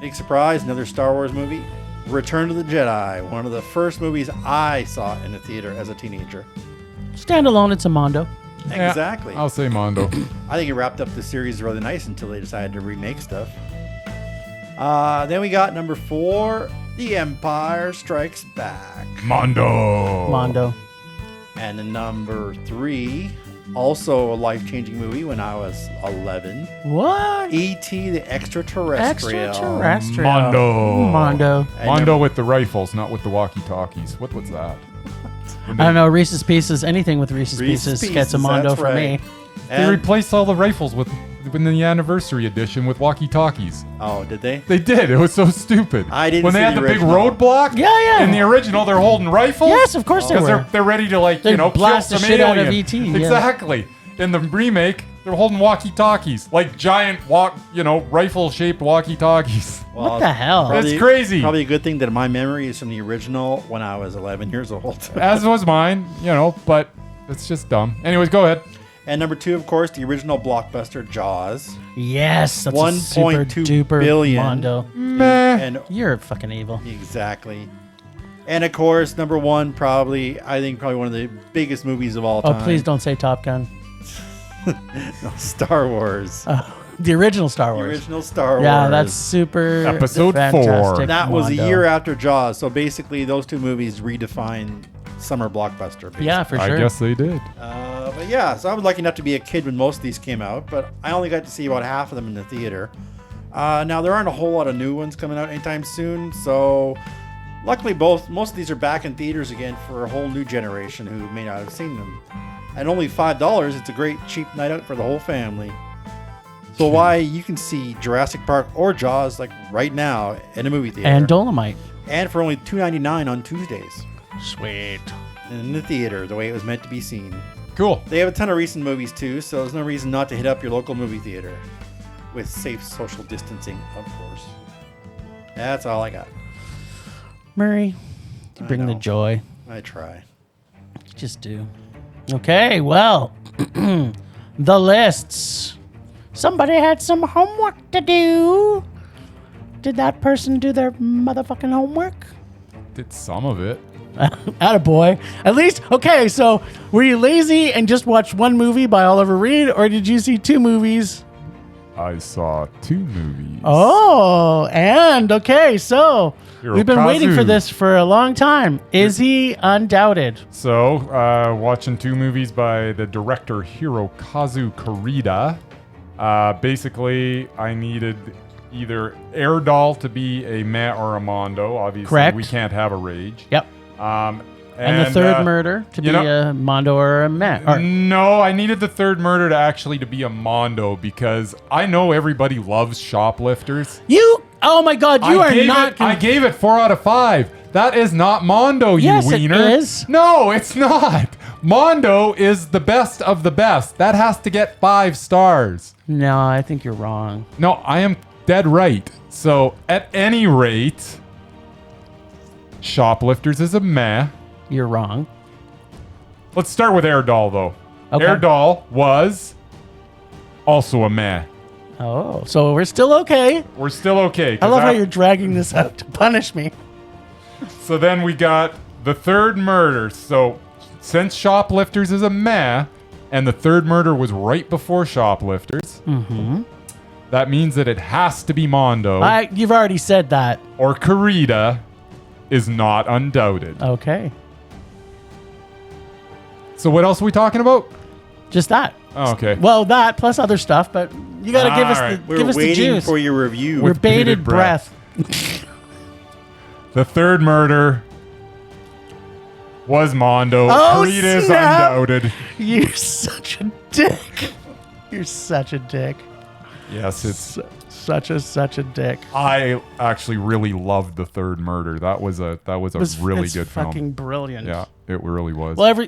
big surprise, another Star Wars movie, Return of the Jedi. One of the first movies I saw in the theater as a teenager. Standalone, it's a Mondo. Yeah, Exactly. I'll say Mondo. I think it wrapped up the series really nice until they decided to remake stuff. Then we got number 4, The Empire Strikes Back. Mondo. Mondo. And then number 3, also a life-changing movie when I was 11, What? E.T. the Extraterrestrial. Extraterrestrial. Mondo. Mondo. And Mondo number- with the rifles, not with the walkie-talkies. What's that? I don't know. Reese's Pieces. Anything with Reese's Pieces gets a Mondo that's for right. me. They And- replaced all the rifles with in the anniversary edition with walkie-talkies. Oh, did they? They did. It was so stupid. I didn't When they see had the the big original. roadblock. Yeah, yeah. In the original, they're holding rifles. Yes, of course they Because were. they're ready to They'd blast kill the some shit out of alien. E.T., yeah. Exactly. In the remake, they're holding walkie-talkies, like giant rifle-shaped walkie-talkies. Well, What the hell? It's crazy. Probably a good thing that my memory is from the original when I was 11 years old. As was mine, but it's just dumb. Anyways, go ahead. And number 2, of course, the original blockbuster Jaws. Yes, that's a 1.2 super duper billion. Mondo. Meh. And You're fucking evil. exactly. And of course, number 1, probably one of the biggest movies of all Oh, time. please don't say Top Gun. Star Wars. The original Star The Wars. original Star Wars. Yeah, that's super. Episode 4. fantastic That was a Mondo. year after Jaws. So basically, those 2 movies redefined summer blockbuster. Basically. Yeah, for sure. I guess they did. But yeah, so I was lucky enough to be a kid when most of these came out, but I only got to see about half of them in the theater. Now there aren't a whole lot of new ones coming out anytime soon, so luckily most of these are back in theaters again for a whole new generation who may not have seen them. At only $5, it's a great cheap night out for the whole family. So why you can see Jurassic Park or Jaws like right now in a movie theater, And Dolemite. and for only $2.99 on Tuesdays Sweet. in the theater, the way it was meant to be seen. Cool. They have a ton of recent movies too, so there's no reason not to hit up your local movie theater with safe social distancing, of course. That's all I got. Murray, you I bring the know. joy. I try. Just do. Okay, well, the lists. Somebody had some homework to do. Did that person do their motherfucking homework? Did some of it. Attaboy. At least, okay, so were you lazy and just watched one movie by Oliver Reed, or did you see two movies? I saw 2 movies. Oh, and okay, so we've been waiting for Hirokazu. this for a long time. Is he undoubted? So, watching 2 movies by the director Hirokazu Koreeda. Basically, I needed either Air Doll to be a meh or a mondo. Obviously, Correct. we can't have a rage. Yep. And the third murder to be a mondo or a meh. Or, No, I needed the third murder to actually to be a mondo because I know everybody loves shoplifters. oh my God, I gave it 4 out of 5. That is not mondo, you Yes, it wiener. is. No, it's not. Mondo is the best of the best. That has to get 5 stars. No, I think you're wrong. No, I am dead right. So, at any rate, Shoplifters is a meh. You're wrong. Let's start with Air Doll, though. Okay. Air Doll was also a meh. Oh, so we're still okay. We're still okay. I love how you're dragging this out to punish me. So then we got the third murder. So since Shoplifters is a meh, and the third murder was right before Shoplifters, that means that it has to be Mondo, You've already said that. or Koreeda is not undoubted. Okay. So what else are we talking about? Just that. Oh, okay. Well, that plus other stuff, but you got to give us Alright. We're give us the waiting juice. for your review. Your bated bated breath. The third murder was Mondo. Oh, Koreeda is snap. undoubted. You're such a dick. You're such a dick. Yes, it's. Such a dick. I actually really loved the third murder. That was a really good film. Fucking brilliant. Yeah, it really was. Well,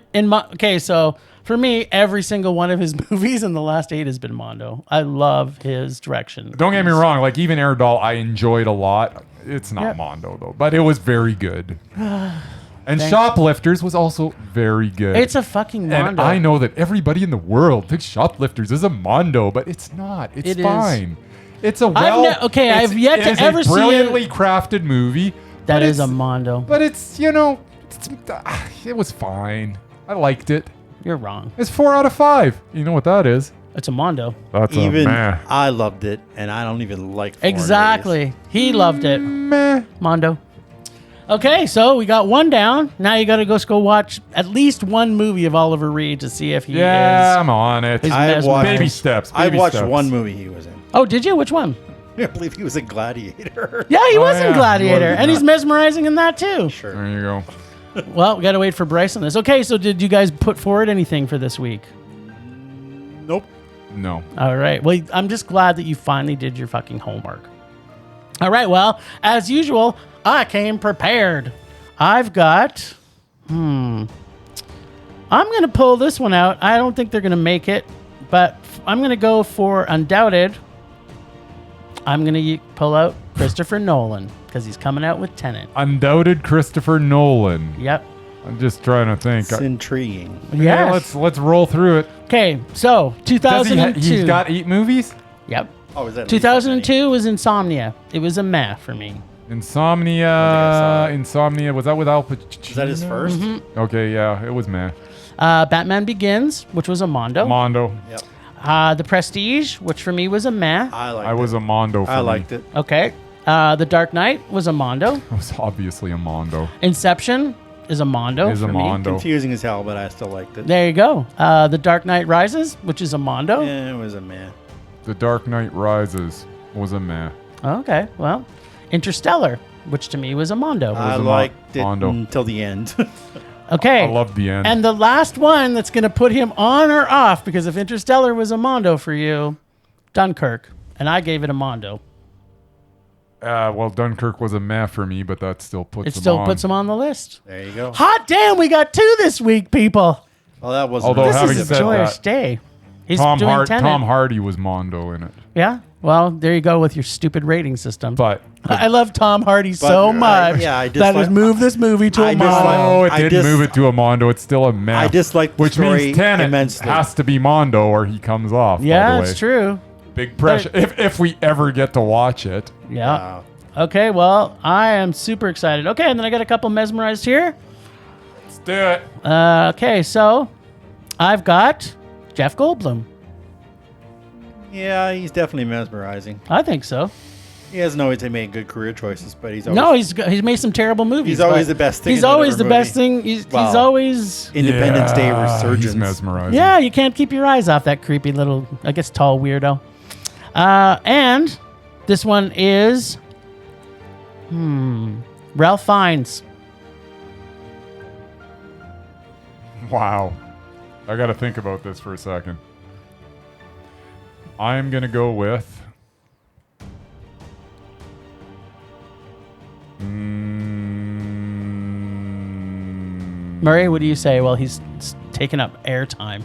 so for me, every single one of his movies in the last 8 has been Mondo. I love his direction. Don't get me wrong. Like even Air Doll, I enjoyed a lot. It's not Yeah. Mondo though, but it was very good. And Shoplifters was also very good. It's a fucking Mondo. And I know that everybody in the world thinks Shoplifters is a Mondo, but it's not. It's It is. fine. It's a I've yet to ever see a brilliantly crafted movie. That but is a it's- Mondo. But it's it was fine. I liked it. You're wrong. It's 4 out of 5. You know what that is? It's a Mondo. That's Even a meh. I loved it, and I don't even like foreign Exactly. He loved it. Meh. Mondo. Okay, so we got one down. Now you got to go watch at least one movie of Oliver Reed to see if he Yeah, is. I'm on it. His I mesmerized. watched Baby steps. I baby watched steps. one movie he was in. Oh, did you? Which one? I believe he was a gladiator. Yeah, he was yeah. in Gladiator, He and was. he's mesmerizing in that too. Sure. There you go. Well, we got to wait for Bryce on this. Okay, so did you guys put forward anything for this week? Nope. No. All right. Well, I'm just glad that you finally did your fucking homework. All right. Well, as usual, I came prepared. I've got. I'm going to pull this one out. I don't think they're going to make it, but I'm going to go for Undoubted. I'm going to pull out Christopher Nolan because he's coming out with Tenet. Undoubted Christopher Nolan. Yep. I'm just trying to think. It's intriguing. Yeah, Yes. let's roll through it. Okay. So Does he 2002. he's got 8 movies? Yep. Oh, is that 2002 was Insomnia. It was a meh for me. Insomnia. Insomnia. Was that with Al Pacino? Is that his 1st? Okay, yeah, it was meh. Batman Begins, which was a Mondo. Mondo. Yep. The Prestige, which for me was a meh. I liked I was it. a Mondo for I me. liked it. Okay. The Dark Knight was a Mondo. It was obviously a Mondo. Inception is a Mondo. Is a for me. Mondo. Confusing as hell, but I still liked it. There you go. The Dark Knight Rises, which is a Mondo. Yeah, it was a man. The Dark Knight Rises was a meh. Okay. Well, Interstellar, which to me was a Mondo. I a liked it Mondo. until the end. Okay. I loved the end. And the last one that's going to put him on or off, because if Interstellar was a Mondo for you, Dunkirk. And I gave it a Mondo. Well, Dunkirk was a meh for me, but that still puts It him still on. puts him on the list. There you go. Hot damn, we got 2 this week, people. Well, that was Although This having is a said joyous that, day. He's Tom doing Tenet. Hardy was Mondo in it. Yeah. Well, there you go with your stupid rating system. But I love Tom Hardy so much I that has moved this movie to I a dislike- Mondo. oh, it I didn't move it to a Mondo. It's still a meh. I dislike the which story means Tenet immensely. has to be Mondo or he comes off. by Yeah, the way. it's true. Big pressure. If we ever get to watch it. Yeah. Okay, well, I am super excited. Okay, and then I got a couple mesmerized here. Let's do it. Okay, so I've got Jeff Goldblum. Yeah, he's definitely mesmerizing. I think so. He hasn't always made good career choices, but he's always He's made some terrible movies. He's always but the best thing He's in always the whatever best movie. thing. He's Wow. always. Independence Day Yeah, resurgence. He's mesmerizing. Yeah, you can't keep your eyes off that creepy little, I guess, tall weirdo. And this one is, Ralph Fiennes. Wow. I got to think about this for a second. I'm going to go with... Murray, what do you say? Well, he's taking up airtime.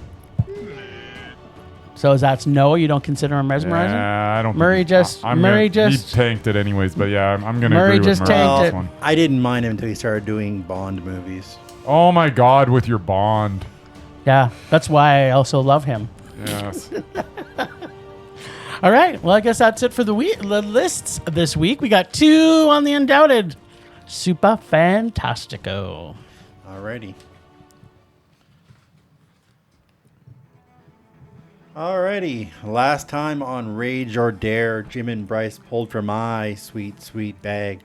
So that's no, you don't consider him mesmerizing? Yeah, I don't. Murray think- just- I'm Murray gonna, just- He tanked it anyways, but yeah, I'm going to Murray agree with just Murray on tanked this it. one. I didn't mind him until he started doing Bond movies. Oh my God, with your Bond. Yeah, that's why I also love him. Yes. All right, well, I guess that's it for the lists this week. We got 2 on the Undoubted. Super fantastico. Alrighty. Alrighty. Last time on Rage or Dare, Jim and Bryce pulled from my sweet, sweet bag.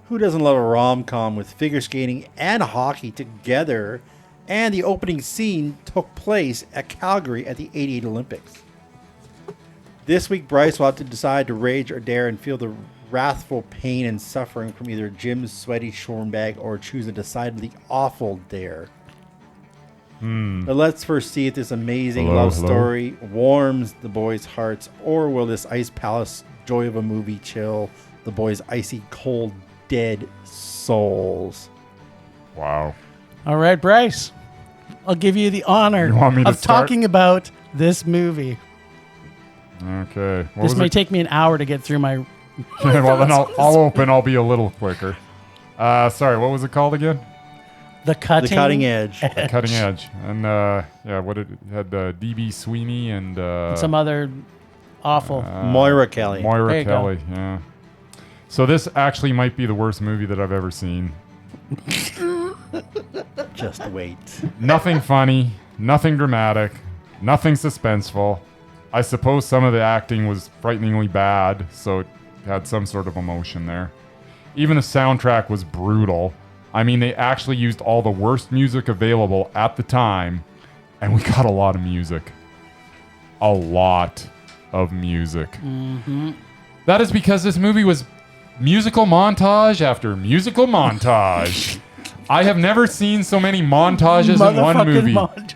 Who doesn't love a rom-com with figure skating and hockey together? And the opening scene took place at Calgary at the '88 Olympics. This week, Bryce will have to decide to rage or dare and feel the wrathful pain and suffering from either Jim's sweaty shorn bag or choose a decidedly awful dare. But let's first see if this amazing love story warms the boys' hearts, or will this ice palace joy of a movie chill the boys' icy cold dead souls? Wow. All right, Bryce, I'll give you the honor You want me to of start? talking about this movie. Okay. What This was may it? take me an hour to get through my... Well, then I'll be a little quicker. Sorry, what was it called again? The Cutting, The Cutting Edge. The Cutting Edge. And yeah, what it had DB Sweeney and Some other awful... Moira Kelly. There Moira you go. Kelly. Yeah. So this actually might be the worst movie that I've ever seen. Just wait. Nothing funny, nothing dramatic, nothing suspenseful. I suppose some of the acting was frighteningly bad, so it had some sort of emotion there. Even the soundtrack was brutal. I mean, they actually used all the worst music available at the time, and we got a lot of music. A lot of music. Mm-hmm. That is because this movie was musical montage after musical montage. I have never seen so many montages in one Motherfucking movie. montage.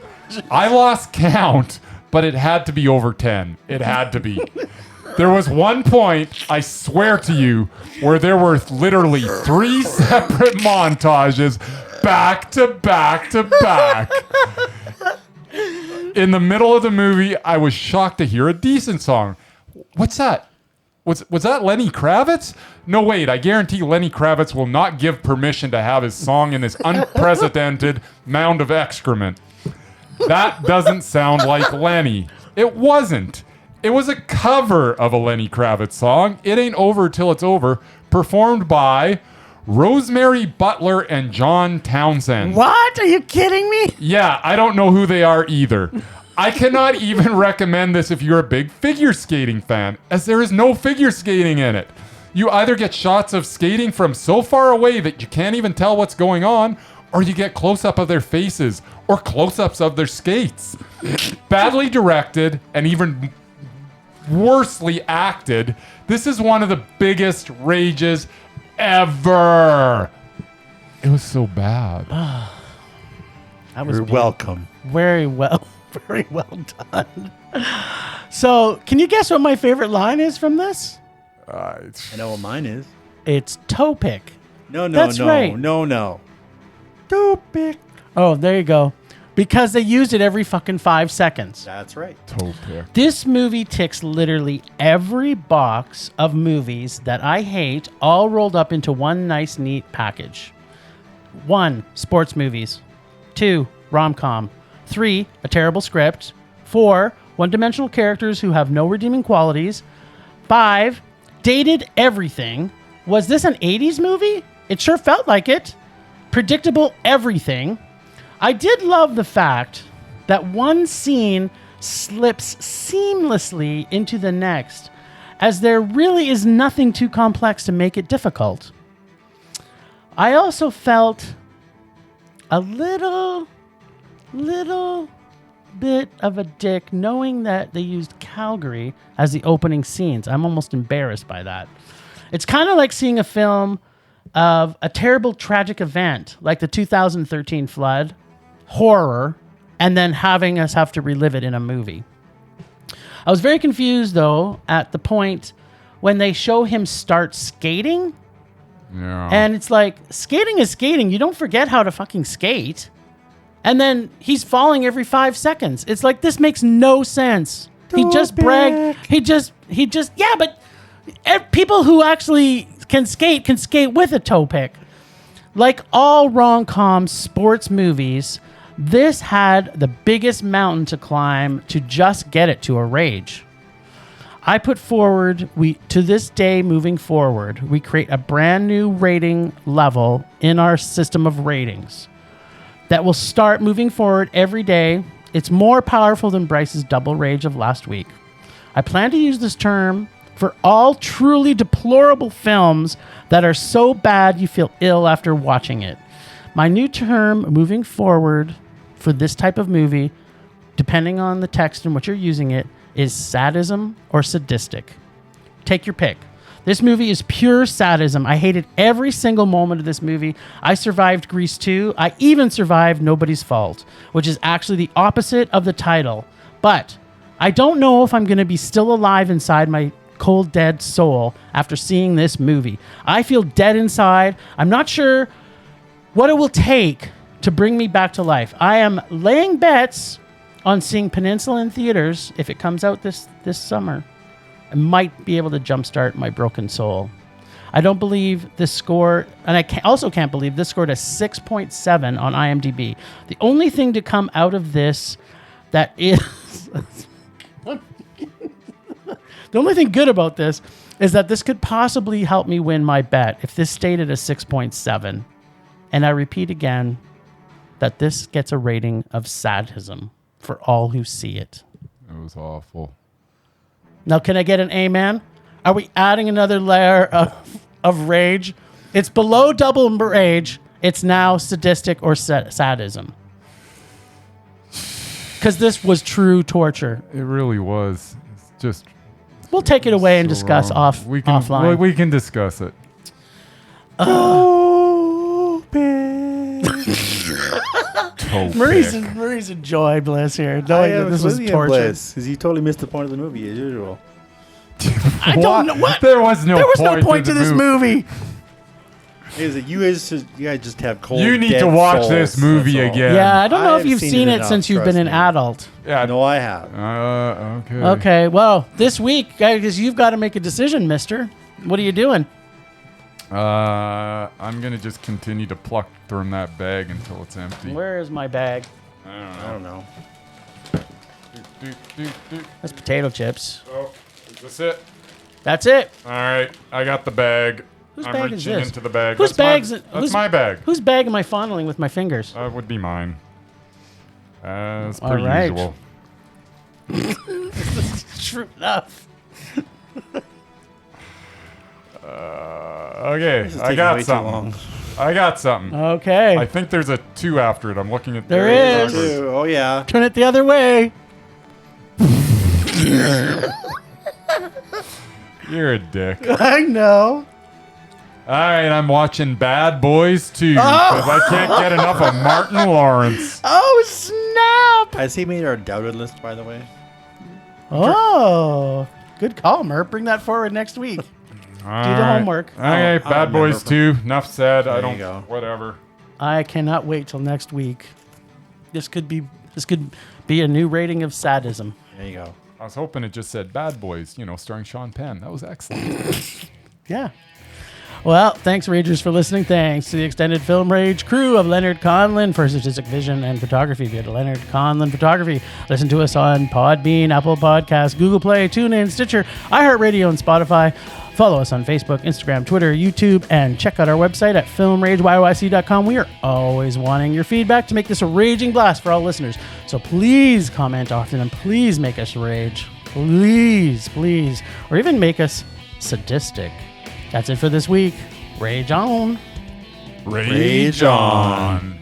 I lost count, but it had to be over 10. It had to be. There was one point, I swear to you, where there were literally 3 separate montages back to back to back. In the middle of the movie, I was shocked to hear a decent song. What's that? Was that Lenny Kravitz? No, wait, I guarantee Lenny Kravitz will not give permission to have his song in this unprecedented mound of excrement. That doesn't sound like Lenny. It wasn't. It was a cover of a Lenny Kravitz song, It Ain't Over Till It's Over, performed by Rosemary Butler and John Townsend. What? Are you kidding me? Yeah, I don't know who they are either. I cannot even recommend this if you're a big figure skating fan, as there is no figure skating in it. You either get shots of skating from so far away that you can't even tell what's going on, or you get close-up of their faces, or close-ups of their skates. Badly directed, and even worsely acted, this is one of the biggest rages ever. It was so bad. That was You're welcome. very well done. So, can you guess what my favorite line is from this? I know what mine is. It's toe pick. No. That's right. No. Topic. Oh, there you go. Because they used it every fucking 5 seconds. That's right. Toe pick. This movie ticks literally every box of movies that I hate, all rolled up into one nice, neat package. 1, sports movies. 2, rom-com. 3, a terrible script. 4, one-dimensional characters who have no redeeming qualities. 5, dated everything. was this an 80s movie? It sure felt like it. Predictable everything. I did love the fact that one scene slips seamlessly into the next, as there really is nothing too complex to make it difficult. I also felt a little bit of a dick knowing that they used Calgary as the opening scenes. I'm almost embarrassed by that. It's kind of like seeing a film of a terrible tragic event like the 2013 flood, horror, and then having us have to relive it in a movie. I was very confused, though, at the point when they show him start skating. Yeah. And it's like, skating is skating. You don't forget how to fucking skate. And then he's falling every 5 seconds. It's like, this makes no sense. He just bragged. He just, yeah, but people who actually can skate with a toe pick. Like all rom-com sports movies, this had the biggest mountain to climb to just get it to a rage. I put forward, to this day moving forward, we create a brand new rating level in our system of ratings that will start moving forward every day. It's more powerful than Bryce's double rage of last week. I plan to use this term for all truly deplorable films that are so bad you feel ill after watching it. My new term moving forward for this type of movie, depending on the text in which you're using it, is sadism or sadistic. Take your pick. This movie is pure sadism. I hated every single moment of this movie. I survived Grease 2. I even survived Nobody's Fault, which is actually the opposite of the title. But I don't know if I'm going to be still alive inside my cold, dead soul after seeing this movie. I feel dead inside. I'm not sure what it will take to bring me back to life. I am laying bets on seeing Peninsula in theaters if it comes out this summer. I might be able to jumpstart my broken soul. I don't believe this score, and I also can't believe this scored a 6.7 on IMDb. The only thing to come out of this that is... The only thing good about this is that this could possibly help me win my bet if this stayed at a 6.7. And I repeat again that this gets a rating of sadism for all who see it. It was awful. Now, can I get an amen? Are we adding another layer of rage? It's below double rage. It's now sadistic or sadism. Because this was true torture. It really was. It's just... We'll take it away and so discuss wrong. offline. We can discuss it. Murray's in joy bliss here. Knowing that this was torture. Because you totally missed the point of the movie, as usual. I don't know what. There was no point to this movie. Is it you guys just have cold? You need dead to watch souls, this movie that's all. again. Yeah, I don't know if I've you've seen seen it it enough, since you've been trust an me. adult. Yeah. No, I have. Okay. Okay, well, this week, guys, you've got to make a decision, mister. What are you doing? I'm gonna just continue to pluck from that bag until it's empty. Where is my bag? I don't know. That's potato chips. Oh, is this it? That's it. All right, I got the bag. Whose I'm bag is reaching this? into the bag. Whose bag's it? That's my bag. Whose bag am I fondling with my fingers? That would be mine. As All per right. usual. True enough. Okay, This is I taking got way too something. long. I got something. Okay. I think there's a 2 after it. I'm looking at There the is. numbers. Oh yeah. Turn it the other way. You're a dick. I know. All right, I'm watching Bad Boys 2 because I can't get enough of Martin Lawrence. Oh, snap. Has he made our Undoubted List, by the way? Oh, good call, Murph. Bring that forward next week. Do the homework. Okay, I'll Bad Boys remember 2. Enough said. I There don't. you go. Whatever. I cannot wait till next week. This could be a new rating of sadism. There you go. I was hoping it just said Bad Boys, starring Sean Penn. That was excellent. Yeah. Well, thanks, Ragers, for listening. Thanks to the extended Film Rage crew of Leonard Conlon for artistic vision and photography. If you go to Leonard Conlon Photography, listen to us on Podbean, Apple Podcasts, Google Play, TuneIn, Stitcher, iHeartRadio, and Spotify. Follow us on Facebook, Instagram, Twitter, YouTube, and check out our website at filmrageyyc.com. We are always wanting your feedback to make this a raging blast for all listeners. So please comment often and please make us rage. Please, please. Or even make us sadistic. That's it for this week. Rage on. Rage on.